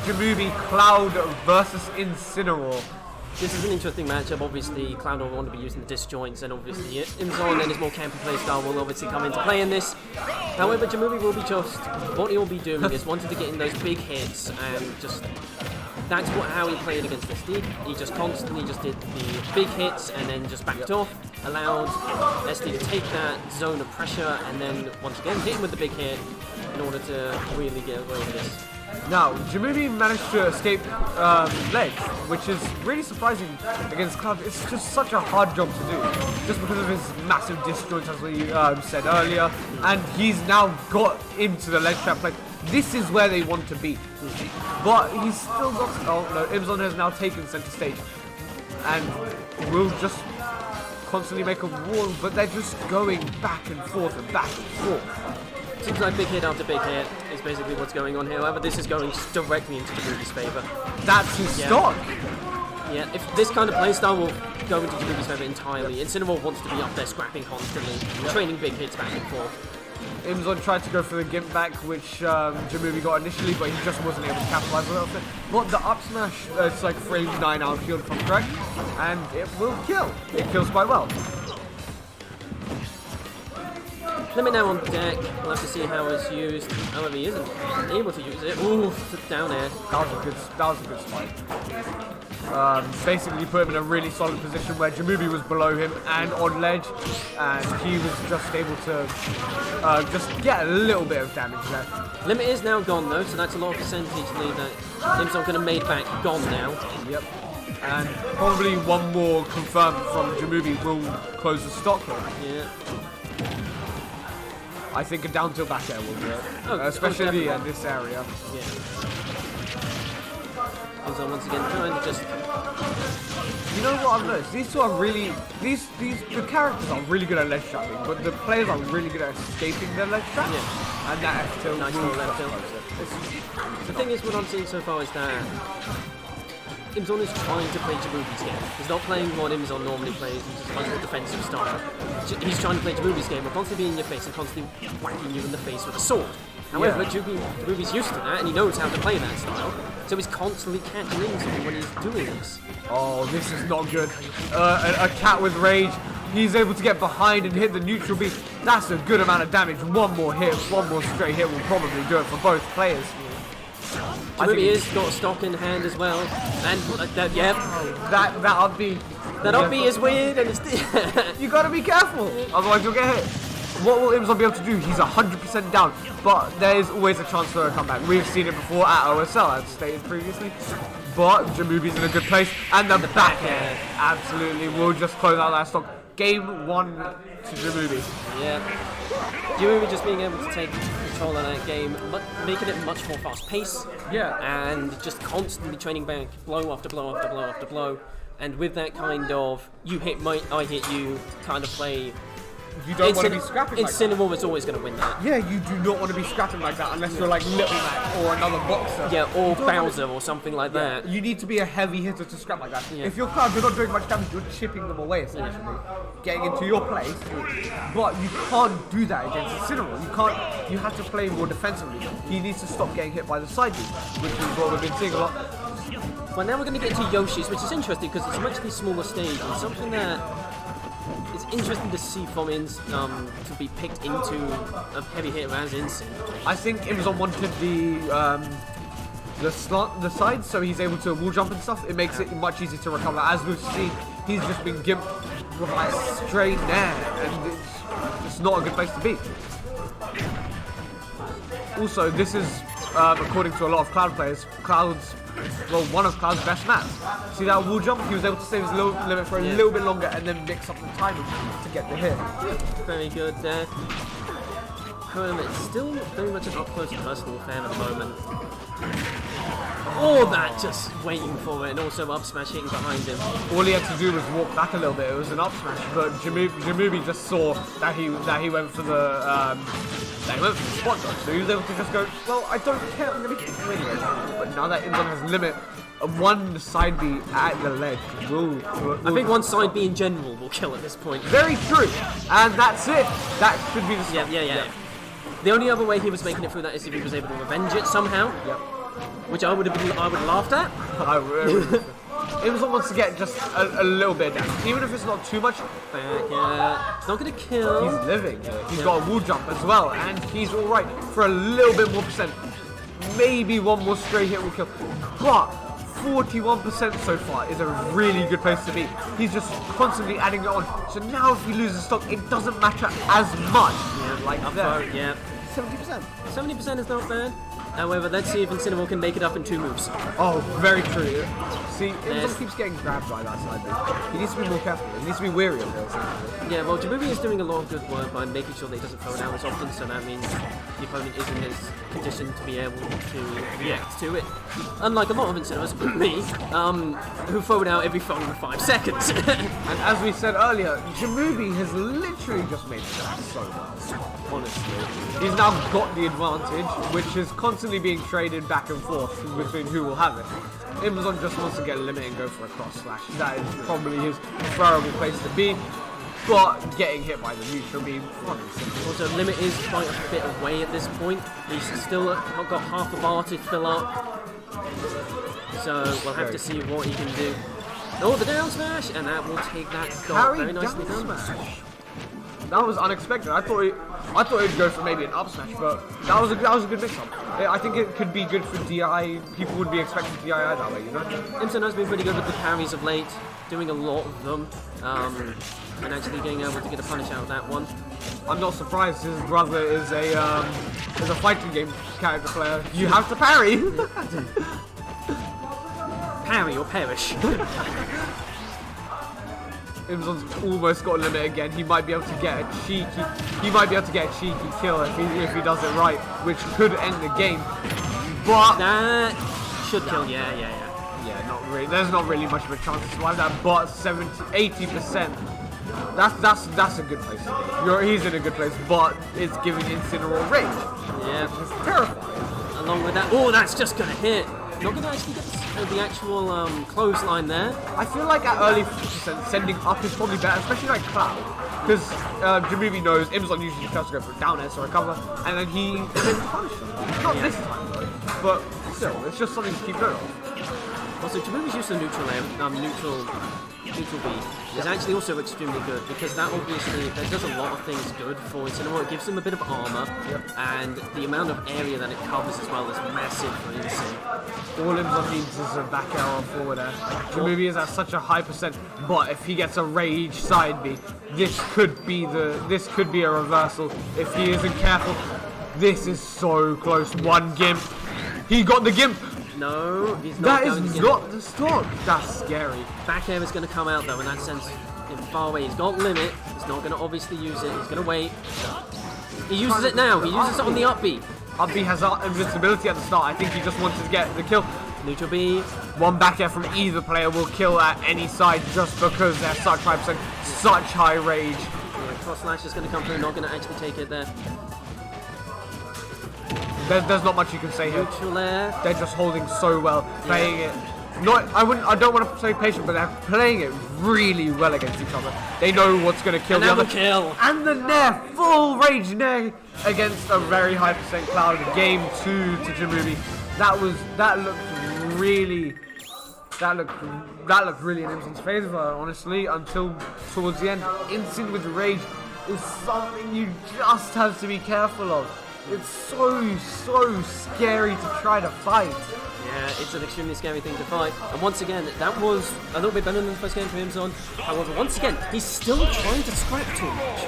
Gemuby Cloud versus Incineroar. This is an interesting matchup. Obviously, Cloud will want to be using the disjoints, and obviously Imzon and his more campy playstyle will obviously come into play in this. However, Gemuby will be just, what he will be doing is wanting to get in those big hits, and just, that's how he played against SD. He just constantly just did the big hits, and then just backed off, allowed SD to take that zone of pressure, and then once again hit him with the big hit in order to really get away with this. Now, Gemuby managed to escape ledge, which is really surprising against Cloud. It's just such a hard job to do, just because of his massive disjoints, as we said earlier. And he's now got into the ledge trap. Like, this is where they want to be. But he's still got... Oh, no, Imzon has now taken center stage. And will just constantly make a wall, but they're just going back and forth and back and forth. Seems like big hit after big hit is basically what's going on here. However, this is going directly into Gemuby's favour. That's his stock. Yeah, if this kind of playstyle will go into Gemuby's favour entirely. Incineroar wants to be up there scrapping constantly, training big hits back and forth. Imzon tried to go for the gimp back, which Gemuby got initially, but he just wasn't able to capitalize on it. But the up smash, it's like frame 9 outfield if I'm correct, and it will kill. It kills quite well. Limit now on deck. We'll have to see how it's used. However, he isn't able to use it. Ooh, down air. That was a good spike. Basically put him in a really solid position where Gemuby was below him and on ledge, and he was just able to just get a little bit of damage there. Limit is now gone though, so that's a lot of percentage lead that Imzon going to made back gone now. Yep. And probably one more confirmed from Gemuby will close the stock here. Yeah. I think a down tilt back air will do it, especially in this area. Yeah. Imzon once again trying to just... You know what I've noticed? These two are really... The characters are really good at ledge trapping, but the players are really good at escaping their ledge trap. Yeah. And that F tilt... Nice little left tilt. The thing is, what I'm seeing so far is that Imzon is trying to play Gemuby's game. He's not playing what Imzon normally plays, which is much more defensive style. He's trying to play Gemuby's game, but constantly being in your face and constantly whacking you in the face with a sword. However, Gemuby's used to that, and he knows how to play that style, so he's constantly catching into him when he's doing this. Oh, this is not good. A cat with rage. He's able to get behind and hit the neutral beat. That's a good amount of damage. One more hit, one more straight hit will probably do it for both players. Gemuby has got a stock in hand as well, and that up B. That up B is weird, and it's you gotta be careful, otherwise you'll get hit. What will Imzon be able to do? He's 100% down, but there is always a chance for a comeback. We've seen it before at OSL, as stated previously. But Gemuby's in a good place, and the back air absolutely will just close out that stock. Game 1 to Gemuby. Yeah. Gemuby just being able to take control of that game, making it much more fast paced. Yeah. And just constantly training back, blow after blow after blow after blow. And with that kind of you hit me, I hit you kind of play. You don't want to be scrapping like that. Incineroar is always going to win that. Yeah, you do not want to be scrapping like that unless you're like Little Mac or another boxer. Yeah, or Bowser or something like that. You need to be a heavy hitter to scrap like that. Yeah. If you're Cloud, you're not doing much damage, you're chipping them away essentially. Getting into your place. But you can't do that against Incineroar. You have to play more defensively. He needs to stop getting hit by the side beat, which is what we've been seeing a lot. Well, now we're going to get into Yoshi's, which is interesting because it's a much smaller stage and something that it's interesting to see from to be picked into a heavy hitter as Incin. I think Imzon wanted the sides, so he's able to wall jump and stuff. It makes it much easier to recover. As we've seen, he's just been gimped like straight there, and it's not a good place to be. Also, this is according to a lot of Cloud players, one of Cloud's best maps. See that wall jump? He was able to save his limit for a little bit longer and then mix up the timing to get the hit. Very good there. However, it's still very much an up-close and personal fan at the moment. All that just waiting for it, and also up smash hitting behind him. All he had to do was walk back a little bit. It was an up smash, but Gemuby just saw that he went for the spot dodge, so he was able to just go, well, I don't care, I'm going to kick him anyway. But now that Imzon has limit, one side B at the ledge will I think one side B in general will kill at this point. Very true, and that's it. That should be the stop. Yeah. The only other way he was making it through that is if he was able to revenge it somehow. Yep. which I would have laughed at. Imzon wants to get just a little bit of damage, even if it's not too much. Yeah, it's not going to kill. He's living. He's got a wall jump as well, and he's all right for a little bit more percent. Maybe one more stray hit will kill, but 41% so far is a really good place to be. He's just constantly adding it on. So now if he loses stock, it doesn't matter as much. Yeah, like that. Yeah. 70%. 70% is not bad. However, let's see if Incineroar can make it up in 2 moves. Oh, very true. See, Imzon keeps getting grabbed by that side move. He needs to be more careful. He needs to be wary of this. Yeah, well, Gemuby is doing a lot of good work by making sure that he doesn't throw down as often, so that means the opponent is in his condition to be able to react to it. Unlike a lot of Incineroars, me, who throw it out every 5 seconds. And as we said earlier, Gemuby has literally just made it so well. Honestly. He's now got the advantage, which is constantly being traded back and forth between who will have it. Imzon just wants to get a limit and go for a cross slash. That is probably his preferable place to be, but getting hit by the neutral beam, also, limit is quite a bit away at this point. He's still got half a bar to fill up, so we'll have to see what he can do. Oh, the down smash, and that will take that goal. Very nicely done. Smash. That was unexpected. I thought it'd go for maybe an up smash, but that was a good mix-up. I think it could be good for DI. People would be expecting DI that way, you know. Imzon has been pretty good with the parries of late, doing a lot of them, and actually getting able to get a punish out of that one. I'm not surprised. His brother is a fighting game character player. You have to parry. Parry or perish. Imzon's almost got a limit again. He might be able to get a cheeky kill if he does it right, which could end the game. But that should kill. Yeah. Yeah, not really. There's not really much of a chance to survive that. But 80%. That's a good place to be. He's in a good place, but it's giving Incineroar range. Yeah, which is terrifying. Along with that, oh, that's just gonna hit. Not going to actually get the actual clothesline there. I feel like at early 50%, sending up is probably better, especially like Cloud. Because Gemuby knows Imzon usually tries to go for a down S or a cover, and then he punishes him. Not this time though, but still, it's just something to keep going on. Also, Gemuby's use of neutral B is actually also extremely good, because that obviously does a lot of things good for Incineroar. It gives him a bit of armor, and the amount of area that it covers as well is massive for Incin. All Imzon needs is a back arrow or forward air. Gemuby is at such a high percent, but if he gets a rage side B, this could be a reversal if he isn't careful. This is so close. One gimp. He got the gimp. No, he's not. That is not the stock. That's scary. Back air is going to come out though, in that sense, in far away. He's got limit. He's not going to obviously use it. He's going to wait. He uses it now. He uses it on the up B. Up B has invincibility at the start. I think he just wanted to get the kill. Neutral B. One back air from either player will kill at any side just because they're such high percent, such high rage. Yeah, cross slash is going to come through. Not going to actually take it there. There's not much you can say here. Neutral air. They're just holding so well, playing it. I don't want to say patient, but they're playing it really well against each other. They know what's going to kill the other. Kill. And the Nair, full rage Nair against a very high percent Cloud. Game 2 to Gemuby. That looked really in Imzon's favour, honestly, until towards the end. Incin with rage is something you just have to be careful of. It's so scary to try to fight. Yeah, it's an extremely scary thing to fight. And once again, that was a little bit better than the first game for Imzon. However, once again, he's still trying to scrap too much.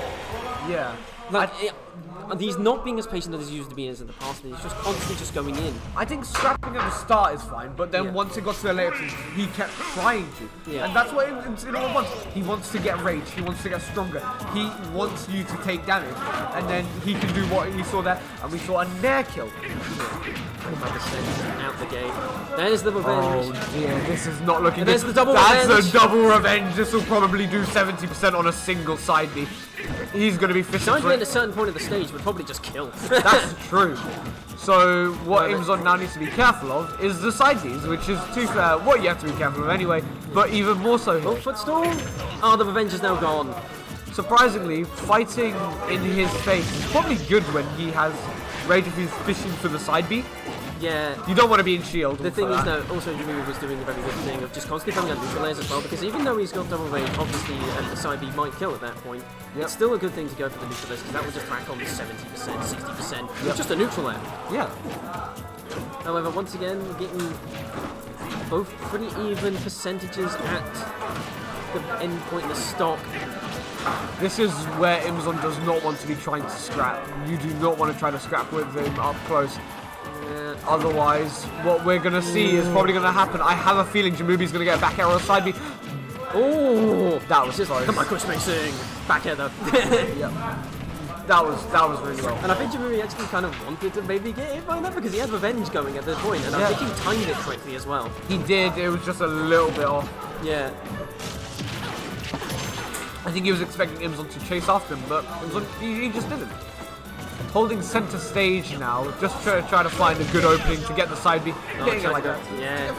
Yeah. He's not being as patient as he used to be in the past, and he's just constantly just going in. I think scrapping at the start is fine, but then once it got to the later stage, he kept trying to. Yeah. And that's what Incineroar wants. He wants to get rage, he wants to get stronger, he wants you to take damage, and then he can do what we saw there, and we saw a Nair kill. Out the gate. There's the revenge. Oh dear, this is not looking good. There's the double revenge. That's a double revenge. This will probably do 70% on a single side B. He's going to be fishing Side for B it. at a certain point of the stage would probably just kill. That's true. So what Imzon now needs to be careful of is the side Bs, which is, to be fair, what you have to be careful of anyway, but even more so here. Oh, footstool. Oh, the revenge is now gone. Surprisingly, fighting in his face is probably good when he has rage if he's fishing for the side B. Yeah. You don't want to be in shield. The thing is, though, also Gemuby was doing a very good thing of just constantly throwing out neutral layers as well, because even though he's got double range, obviously the side B might kill at that point. It's still a good thing to go for the neutral layers, because that would just rack on the 70%, 60%. It's just a neutral layer. Yeah. However, once again, getting both pretty even percentages at the end point in the stock. This is where Imzon does not want to be trying to scrap. You do not want to try to scrap with him up close. Otherwise, what we're going to see is probably going to happen. I have a feeling Gemuby's going to get a back arrow side B. Oh, that was just close. Come on, Kush Mixing. Back air though. Yep. That was really well. And I think Gemuby actually kind of wanted to maybe get hit by that because he had revenge going at the point, and I think he timed it correctly as well. He did. It was just a little bit off. Yeah. I think he was expecting Imzon to chase after him, but Imzon, he just didn't. Holding center stage now, just try to find a good opening to get the side B. Getting it like that. Yeah.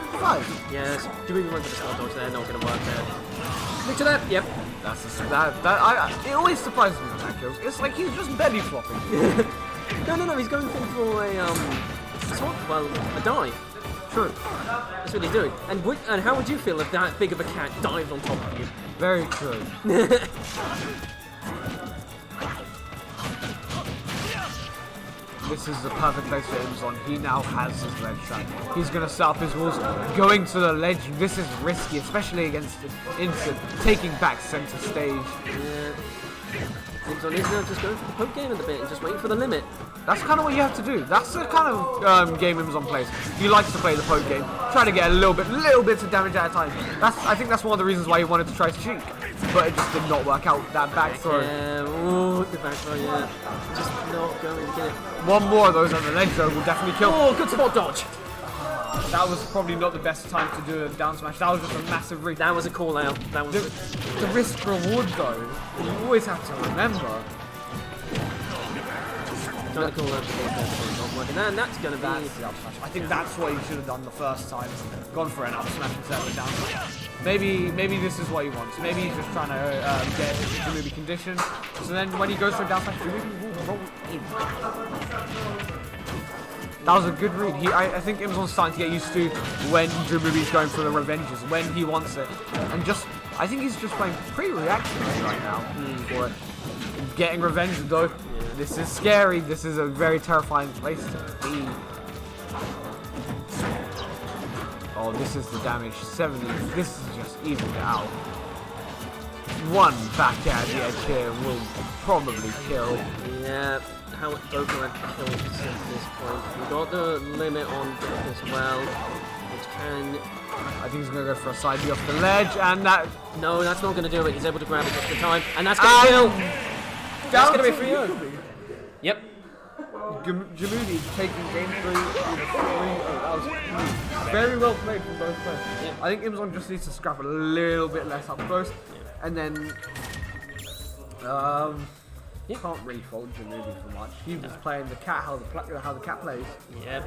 Yes. Gemuby went for the start dodge there, not going to work there. Look to that. Yep. It always surprises me when that kills. It's like he's just belly flopping. No, he's going for a dive. True. That's what he's doing. And how would you feel if that big of a cat dived on top of you? Very true. This is the perfect place for Imzon. He now has his ledge shot. He's going to set up his walls. Going to the ledge, this is risky, especially against Incin, taking back center stage. Yeah. Imzon is now just going for the poke game in the bit and just waiting for the limit. That's kind of what you have to do. That's the kind of game Imzon plays. He likes to play the poke game, try to get a little bits of damage at a time. I think that's one of the reasons why he wanted to try to cheek, but it just did not work out. That back throw. Yeah, ooh, the back throw. Yeah, just not going to get it. One more of those on the ledge though will definitely kill. Oh, good spot dodge. That was probably not the best time to do a down smash. That was just a massive risk. That was a call out. That was the risk reward though. You always have to remember. Trying to call out not working, and that's going to be. I think that's what he should have done the first time. Gone for an up smash instead of a down smash. Maybe this is what he wants. Maybe he's just trying to get Gemuby conditioned. So then when he goes for a down smash, Gemuby will roll in. That was a good read. I think Imzon's starting to get used to when Gemuby's going for the revenges, when he wants it. And I think he's just playing pretty reactionary right now for it. Getting revenge though. This is scary. This is a very terrifying place to be. Oh, this is the damage. 70. This is just evened it out. One back at the edge here will probably kill. Yeah, how both of them killed at this point. We got the limit on as well, which can. I think he's going to go for a side B off the ledge, and that. No, that's not going to do it. He's able to grab it just in time, and that's going to kill. That's going to be 3-0. Yep. Gemuby taking game 3 with a 3-0. That was very well played from both players. Yep. I think Imzon just needs to scrap a little bit less up close, and then can't really fault Gemuby for much. He was playing the cat how the cat plays. Yep.